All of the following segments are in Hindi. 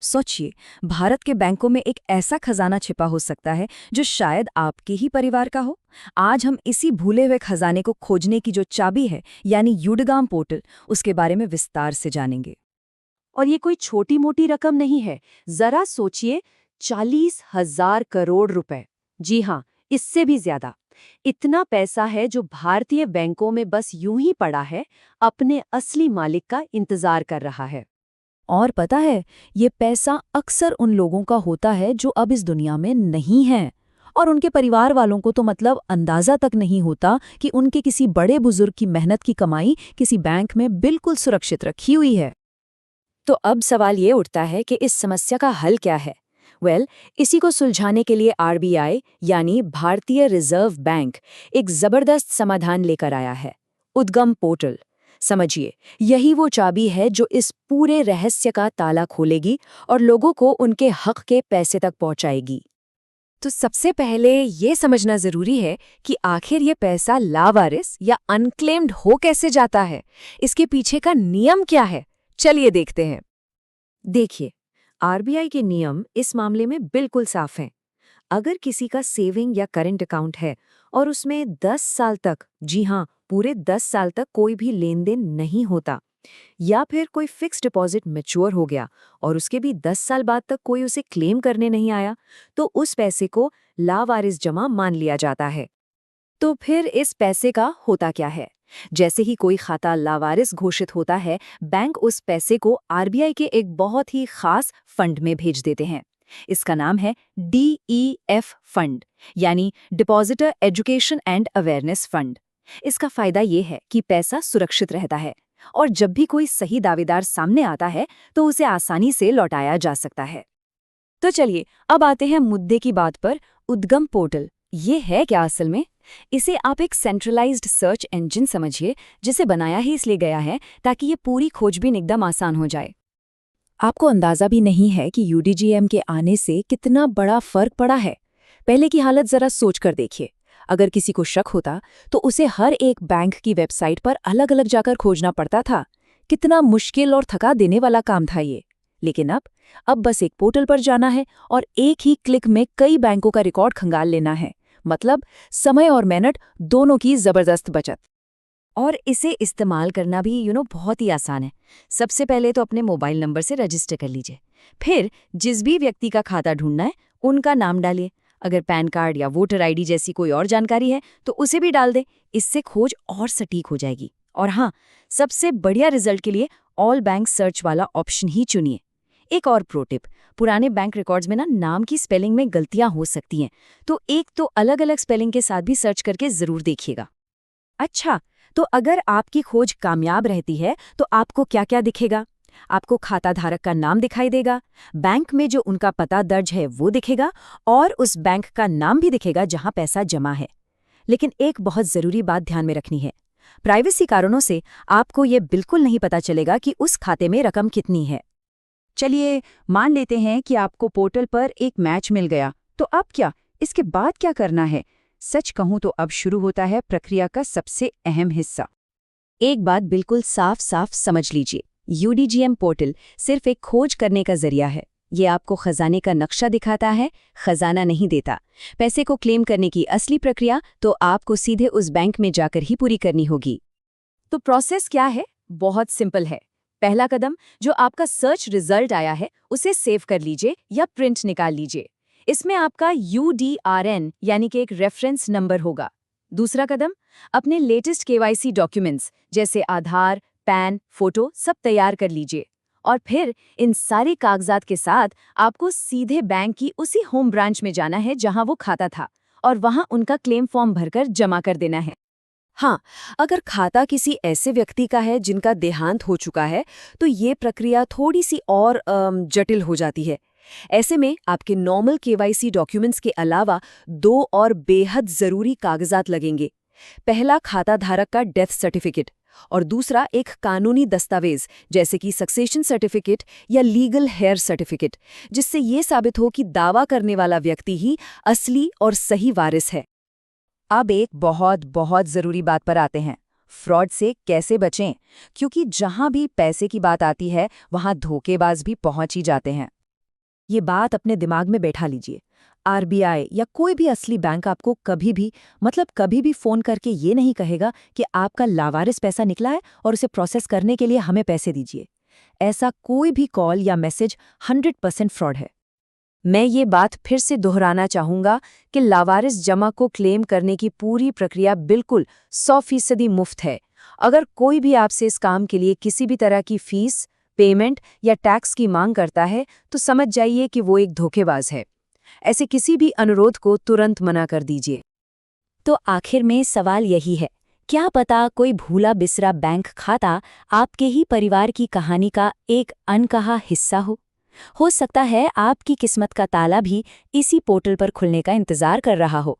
सोचिए, भारत के बैंकों में एक ऐसा खजाना छिपा हो सकता है जो शायद आपके ही परिवार का हो। आज हम इसी भूले हुए खजाने को खोजने की जो चाबी है, यानी यूडगाम पोर्टल, उसके बारे में विस्तार से जानेंगे। और ये कोई छोटी मोटी रकम नहीं है। जरा सोचिए, 40,000 करोड़ रुपए। जी हाँ, इससे भी ज्यादा। इतना पैसा है जो भारतीय बैंकों में बस यूं ही पड़ा है, अपने असली मालिक का इंतजार कर रहा है। और पता है, ये पैसा अक्सर उन लोगों का होता है जो अब इस दुनिया में नहीं हैं, और उनके परिवार वालों को तो मतलब अंदाजा तक नहीं होता कि उनके किसी बड़े बुजुर्ग की मेहनत की कमाई किसी बैंक में बिल्कुल सुरक्षित रखी हुई है। तो अब सवाल ये उठता है कि इस समस्या का हल क्या है। इसी को सुलझाने के लिए आरबीआई यानी भारतीय रिजर्व बैंक एक जबरदस्त समाधान लेकर आया है, उद्गम पोर्टल। समझिए, यही वो चाबी है जो इस पूरे रहस्य का ताला खोलेगी और लोगों को उनके हक के पैसे तक पहुंचाएगी। तो सबसे पहले ये समझना जरूरी है कि आखिर ये पैसा लावारिस या अनक्लेम्ड हो कैसे जाता है। इसके पीछे का नियम क्या है, चलिए देखते हैं। देखिए, आरबीआई के नियम इस मामले में बिल्कुल साफ हैं। अगर किसी का सेविंग या करंट अकाउंट है और उसमें 10 साल तक, जी हाँ, पूरे 10 साल तक कोई भी लेन देन नहीं होता, या फिर कोई फिक्स डिपॉजिट मैच्योर हो गया और उसके भी 10 साल बाद तक कोई उसे क्लेम करने नहीं आया, तो उस पैसे को लावारिस जमा मान लिया जाता है। तो फिर इस पैसे का होता क्या है? जैसे ही कोई खाता लावारिस घोषित होता है, बैंक उस पैसे को आरबीआई के एक बहुत ही खास फंड में भेज देते हैं। इसका नाम है डीईएफ फंड, यानी depositor education and awareness fund. इसका फायदा ये है कि पैसा सुरक्षित रहता है और जब भी कोई सही दावेदार सामने आता है तो उसे आसानी से लौटाया जा सकता है। तो चलिए, अब आते हैं मुद्दे की बात पर। उद्गम पोर्टल ये है क्या असल में? इसे आप एक सेंट्रलाइज्ड सर्च इंजन समझिए, जिसे बनाया ही इसलिए गया है ताकि ये पूरी खोजबीन एकदम आसान हो जाए। आपको अंदाजा भी नहीं है कि यूडीजीएम के आने से कितना बड़ा फर्क पड़ा है। पहले की हालत जरा सोच कर देखिए। अगर किसी को शक होता तो उसे हर एक बैंक की वेबसाइट पर अलग अलग जाकर खोजना पड़ता था। कितना मुश्किल और थका देने वाला काम था ये। लेकिन अब बस एक पोर्टल पर जाना है और एक ही क्लिक में कई बैंकों का रिकॉर्ड खंगाल लेना है। मतलब समय और मेहनत दोनों की जबरदस्त बचत। और इसे इस्तेमाल करना भी बहुत ही आसान है। सबसे पहले तो अपने मोबाइल नंबर से रजिस्टर कर लीजिए। फिर जिस भी व्यक्ति का खाता ढूंढना है उनका नाम डालिए। अगर पैन कार्ड या वोटर आईडी जैसी कोई और जानकारी है तो उसे भी डाल दे। इससे खोज और सटीक हो जाएगी। और हाँ, सबसे बढ़िया रिजल्ट के लिए ऑल बैंक सर्च वाला ऑप्शन ही चुनिए। एक और प्रो टिप, पुराने बैंक रिकॉर्ड्स में नाम की स्पेलिंग में गलतियां हो सकती हैं, तो एक तो अलग अलग स्पेलिंग के साथ भी सर्च करके जरूर देखिएगा। अच्छा, तो अगर आपकी खोज कामयाब रहती है तो आपको क्या क्या दिखेगा? आपको खाता धारक का नाम दिखाई देगा, बैंक में जो उनका पता दर्ज है वो दिखेगा, और उस बैंक का नाम भी दिखेगा जहां पैसा जमा है। लेकिन एक बहुत जरूरी बात ध्यान में रखनी है। प्राइवेसी कारणों से आपको ये बिल्कुल नहीं पता चलेगा कि उस खाते में रकम कितनी है। चलिए, मान लेते हैं कि आपको पोर्टल पर एक मैच मिल गया, तो अब क्या? इसके बाद क्या करना है? सच कहूं तो अब शुरू होता है प्रक्रिया का सबसे अहम हिस्सा। एक बात बिल्कुल साफ साफ समझ लीजिए, यूडीजीएम पोर्टल सिर्फ एक खोज करने का जरिया है। ये आपको खजाने का नक्शा दिखाता है, खजाना नहीं देता। पैसे को क्लेम करने की असली प्रक्रिया तो आपको सीधे उस बैंक में जाकर ही पूरी करनी होगी। तो प्रोसेस क्या है? बहुत सिंपल है। पहला कदम, जो आपका सर्च रिजल्ट आया है उसे सेव कर लीजिए या प्रिंट निकाल लीजिए। इसमें आपका UDRN यानी कि एक रेफरेंस नंबर होगा। दूसरा कदम, अपने लेटेस्ट केवाईसी डॉक्यूमेंट्स जैसे आधार, पैन, फोटो सब तैयार कर लीजिए। और फिर इन सारे कागजात के साथ आपको सीधे बैंक की उसी होम ब्रांच में जाना है जहां वो खाता था, और वहां उनका क्लेम फॉर्म भरकर जमा कर देना है। हाँ, अगर खाता किसी ऐसे व्यक्ति का है जिनका देहांत हो चुका है तो ये प्रक्रिया थोड़ी सी और जटिल हो जाती है। ऐसे में आपके नॉर्मल केवाईसी डॉक्यूमेंट्स के अलावा 2 और बेहद जरूरी कागजात लगेंगे। पहला, खाता धारक का डेथ सर्टिफिकेट, और दूसरा एक कानूनी दस्तावेज जैसे कि सक्सेशन सर्टिफिकेट या लीगल हेयर सर्टिफिकेट, जिससे ये साबित हो कि दावा करने वाला व्यक्ति ही असली और सही वारिस है। अब एक बहुत बहुत जरूरी बात पर आते हैं, फ्रॉड से कैसे बचें, क्योंकि जहां भी पैसे की बात आती है वहां धोखेबाज भी पहुंच ही जाते हैं। ये बात अपने दिमाग में बैठा लीजिए। आरबीआई या कोई भी असली बैंक आपको कभी भी फ़ोन करके ये नहीं कहेगा कि आपका लावारिस पैसा निकला है और उसे प्रोसेस करने के लिए हमें पैसे दीजिए। ऐसा कोई भी कॉल या मैसेज 100% फ्रॉड है। मैं ये बात फिर से दोहराना चाहूँगा कि लावारिस जमा को क्लेम करने की पूरी प्रक्रिया बिल्कुल 100% मुफ्त है। अगर कोई भी आपसे इस काम के लिए किसी भी तरह की फीस, पेमेंट या टैक्स की मांग करता है तो समझ जाइए कि वो एक धोखेबाज है। ऐसे किसी भी अनुरोध को तुरंत मना कर दीजिए। तो आखिर में सवाल यही है, क्या पता कोई भूला बिसरा बैंक खाता आपके ही परिवार की कहानी का एक अनकहा हिस्सा हो सकता है आपकी किस्मत का ताला भी इसी पोर्टल पर खुलने का इंतजार कर रहा हो।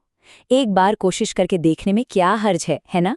एक बार कोशिश करके देखने में क्या हर्ज है ना?